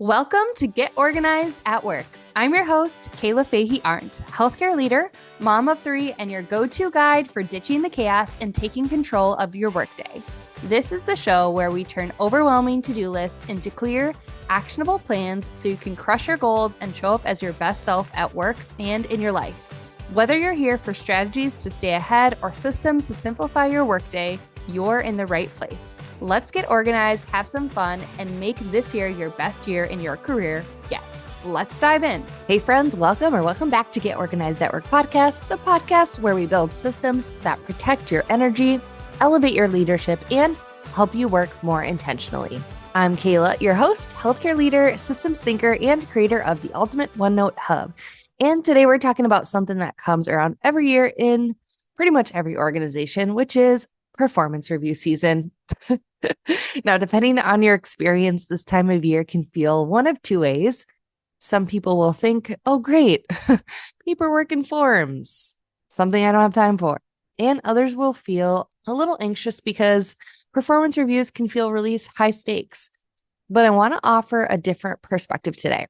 Welcome to Get Organized at Work. I'm your host, Kayla Fahey-Ahrndt, healthcare leader, mom of three, and your go-to guide for ditching the chaos and taking control of your workday. This is the show where we turn overwhelming to-do lists into clear, actionable plans so you can crush your goals and show up as your best self at work and in your life. Whether you're here for strategies to stay ahead or systems to simplify your workday, you're in the right place. Let's get organized, have some fun, and make this year your best year in your career yet. Let's dive in. Hey friends, welcome back to Get Organized at Work podcast, the podcast where we build systems that protect your energy, elevate your leadership, and help you work more intentionally. I'm Kayla, your host, healthcare leader, systems thinker, and creator of the Ultimate OneNote Hub. And today we're talking about something that comes around every year in pretty much every organization, which is performance review season. Now, depending on your experience, this time of year can feel one of two ways. Some people will think, oh, great, paperwork and forms, something I don't have time for. And others will feel a little anxious because performance reviews can feel really high stakes. But I want to offer a different perspective today.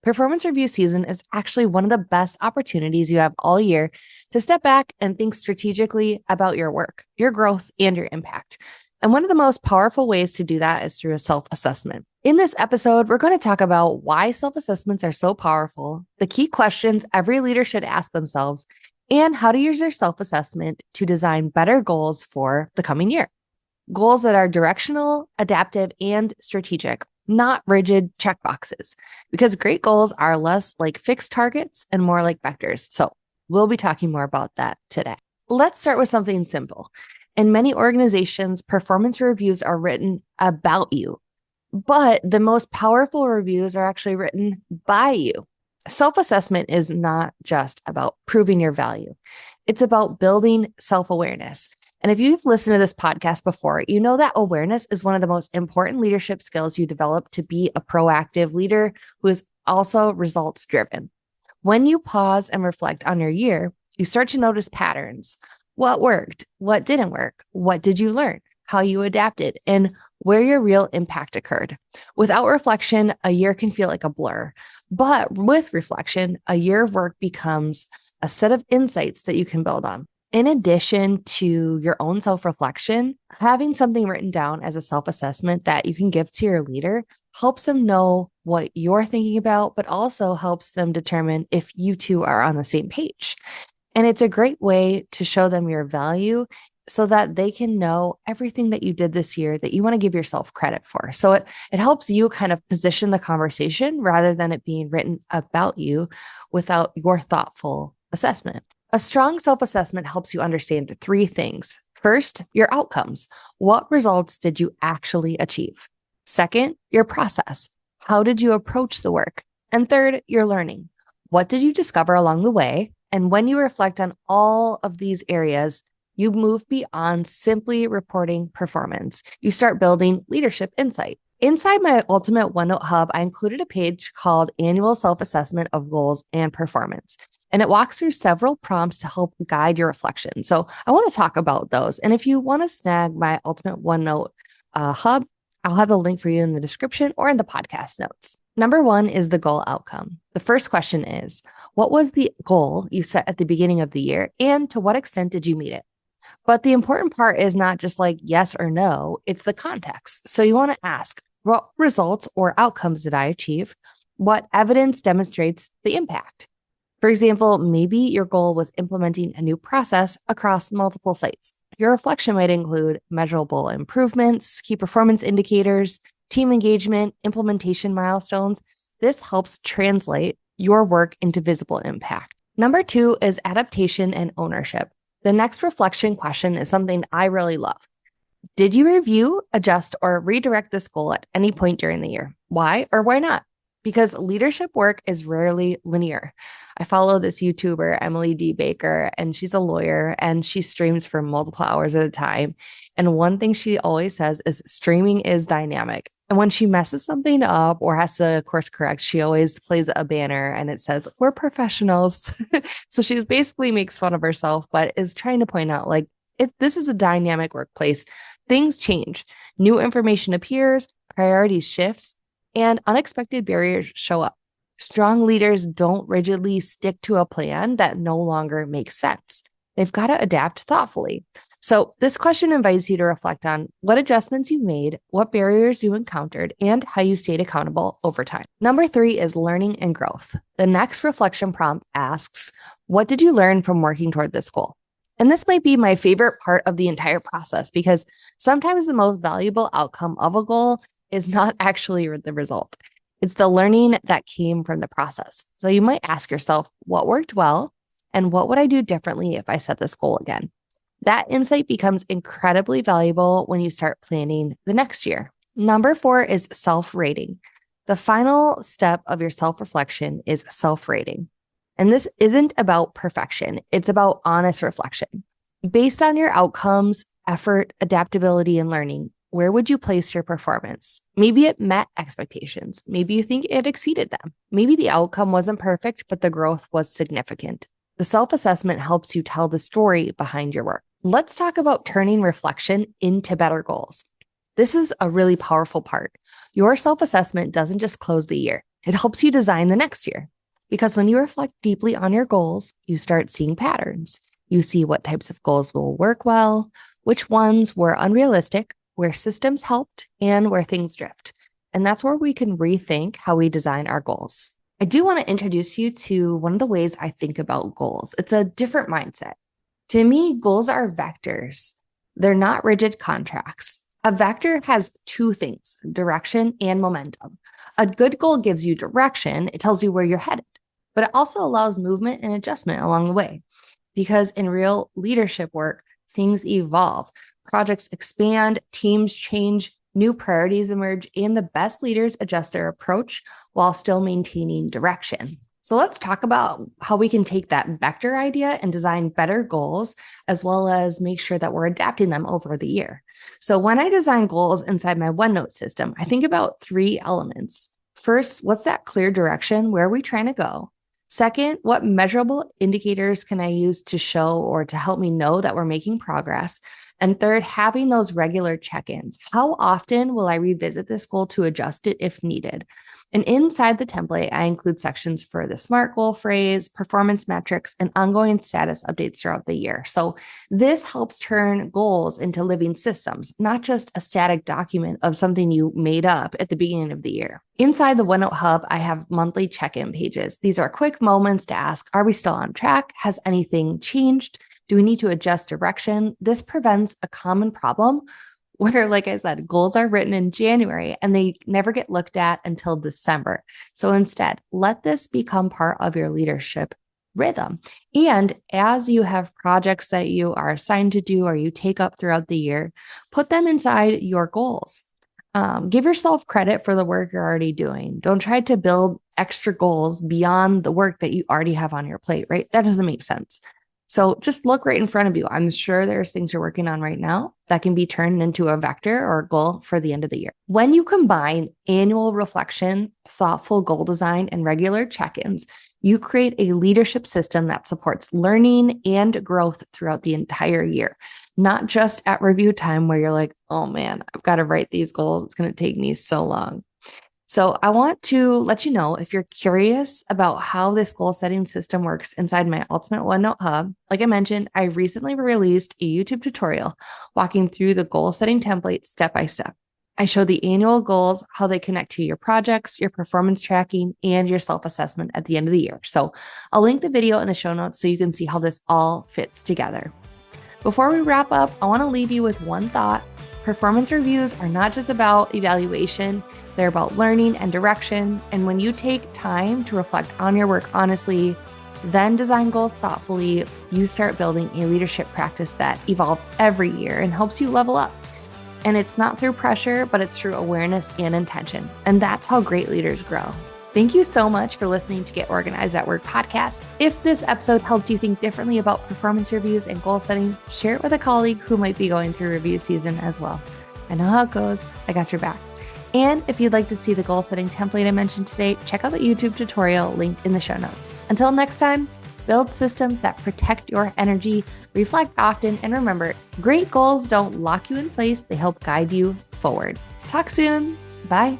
Performance review season is actually one of the best opportunities you have all year to step back and think strategically about your work, your growth, and your impact. And one of the most powerful ways to do that is through a self-assessment. In this episode, we're going to talk about why self-assessments are so powerful, the key questions every leader should ask themselves, and how to use your self-assessment to design better goals for the coming year. Goals that are directional, adaptive, and strategic, not rigid checkboxes, because great goals are less like fixed targets and more like vectors. So we'll be talking more about that today. Let's start with something simple. In many organizations, performance reviews are written about you, but the most powerful reviews are actually written by you. Self-assessment is not just about proving your value. It's about building self-awareness. And if you've listened to this podcast before, you know that awareness is one of the most important leadership skills you develop to be a proactive leader who is also results driven. When you pause and reflect on your year, you start to notice patterns. What worked? What didn't work? What did you learn? How you adapted, and where your real impact occurred. Without reflection, a year can feel like a blur. But with reflection, a year of work becomes a set of insights that you can build on. In addition to your own self-reflection, having something written down as a self-assessment that you can give to your leader helps them know what you're thinking about, but also helps them determine if you two are on the same page. And it's a great way to show them your value so that they can know everything that you did this year that you want to give yourself credit for. So it helps you kind of position the conversation rather than it being written about you without your thoughtful assessment. A strong self-assessment helps you understand three things. First, your outcomes. What results did you actually achieve? Second, your process. How did you approach the work? And third, your learning. What did you discover along the way? And when you reflect on all of these areas, you move beyond simply reporting performance. You start building leadership insight. Inside my Ultimate OneNote Hub, I included a page called Annual Self-Assessment of Goals and Performance. And it walks through several prompts to help guide your reflection. So I want to talk about those. And if you want to snag my Ultimate OneNote Hub, I'll have the link for you in the description or in the podcast notes. Number one is the goal outcome. The first question is, what was the goal you set at the beginning of the year? And to what extent did you meet it? But the important part is not just like yes or no, it's the context. So you want to ask, what results or outcomes did I achieve? What evidence demonstrates the impact? For example, maybe your goal was implementing a new process across multiple sites. Your reflection might include measurable improvements, key performance indicators, team engagement, implementation milestones. This helps translate your work into visible impact. Number two is adaptation and ownership. The next reflection question is something I really love. Did you review, adjust, or redirect this goal at any point during the year? Why or why not? Because leadership work is rarely linear. I follow this YouTuber, Emily D. Baker, and she's a lawyer and she streams for multiple hours at a time. And one thing she always says is streaming is dynamic. And when she messes something up or has to course correct, she always plays a banner and it says, we're professionals. So she basically makes fun of herself, but is trying to point out like, this is a dynamic workplace. Things change. New information appears, priorities shifts, and unexpected barriers show up. Strong leaders don't rigidly stick to a plan that no longer makes sense. They've got to adapt thoughtfully. So this question invites you to reflect on what adjustments you made, what barriers you encountered, and how you stayed accountable over time. Number 3 is learning and growth. The next reflection prompt asks, what did you learn from working toward this goal? And this might be my favorite part of the entire process because sometimes the most valuable outcome of a goal is not actually the result. It's the learning that came from the process. So you might ask yourself, what worked well? And what would I do differently if I set this goal again? That insight becomes incredibly valuable when you start planning the next year. Number 4 is self-rating. The final step of your self-reflection is self-rating. And this isn't about perfection. It's about honest reflection. Based on your outcomes, effort, adaptability, and learning, where would you place your performance? Maybe it met expectations. Maybe you think it exceeded them. Maybe the outcome wasn't perfect, but the growth was significant. The self-assessment helps you tell the story behind your work. Let's talk about turning reflection into better goals. This is a really powerful part. Your self-assessment doesn't just close the year. It helps you design the next year. Because when you reflect deeply on your goals, you start seeing patterns. You see what types of goals will work well, which ones were unrealistic, where systems helped, and where things drift. And that's where we can rethink how we design our goals. I do want to introduce you to one of the ways I think about goals. It's a different mindset. To me, goals are vectors. They're not rigid contracts. A vector has 2 things, direction and momentum. A good goal gives you direction. It tells you where you're headed, but it also allows movement and adjustment along the way. Because in real leadership work, things evolve, projects expand, teams change, new priorities emerge, and the best leaders adjust their approach while still maintaining direction. So let's talk about how we can take that vector idea and design better goals, as well as make sure that we're adapting them over the year. So when I design goals inside my OneNote system, I think about 3 elements. First, what's that clear direction? Where are we trying to go? Second, what measurable indicators can I use to show or to help me know that we're making progress? And third, having those regular check-ins. How often will I revisit this goal to adjust it if needed? And inside the template, I include sections for the SMART goal phrase, performance metrics, and ongoing status updates throughout the year. So this helps turn goals into living systems, not just a static document of something you made up at the beginning of the year. Inside the OneNote Hub, I have monthly check-in pages. These are quick moments to ask, are we still on track? Has anything changed? Do we need to adjust direction? This prevents a common problem where, like I said, goals are written in January and they never get looked at until December. So instead, let this become part of your leadership rhythm. And as you have projects that you are assigned to do or you take up throughout the year, put them inside your goals. Give yourself credit for the work you're already doing. Don't try to build extra goals beyond the work that you already have on your plate, right? That doesn't make sense. So just look right in front of you. I'm sure there's things you're working on right now that can be turned into a vector or a goal for the end of the year. When you combine annual reflection, thoughtful goal design, and regular check-ins, you create a leadership system that supports learning and growth throughout the entire year, not just at review time where you're like, oh man, I've got to write these goals. It's going to take me so long. So I want to let you know, if you're curious about how this goal setting system works inside my Ultimate OneNote Hub, like I mentioned, I recently released a YouTube tutorial walking through the goal setting template step by step. I show the annual goals, how they connect to your projects, your performance tracking, and your self-assessment at the end of the year. So I'll link the video in the show notes so you can see how this all fits together. Before we wrap up, I want to leave you with one thought. Performance reviews are not just about evaluation, they're about learning and direction. And when you take time to reflect on your work honestly, then design goals thoughtfully, you start building a leadership practice that evolves every year and helps you level up. And it's not through pressure, but it's through awareness and intention. And that's how great leaders grow. Thank you so much for listening to Get Organized at Work podcast. If this episode helped you think differently about performance reviews and goal setting, share it with a colleague who might be going through review season as well. I know how it goes. I got your back. And if you'd like to see the goal setting template I mentioned today, check out the YouTube tutorial linked in the show notes. Until next time, build systems that protect your energy, reflect often, and remember, great goals don't lock you in place. They help guide you forward. Talk soon. Bye.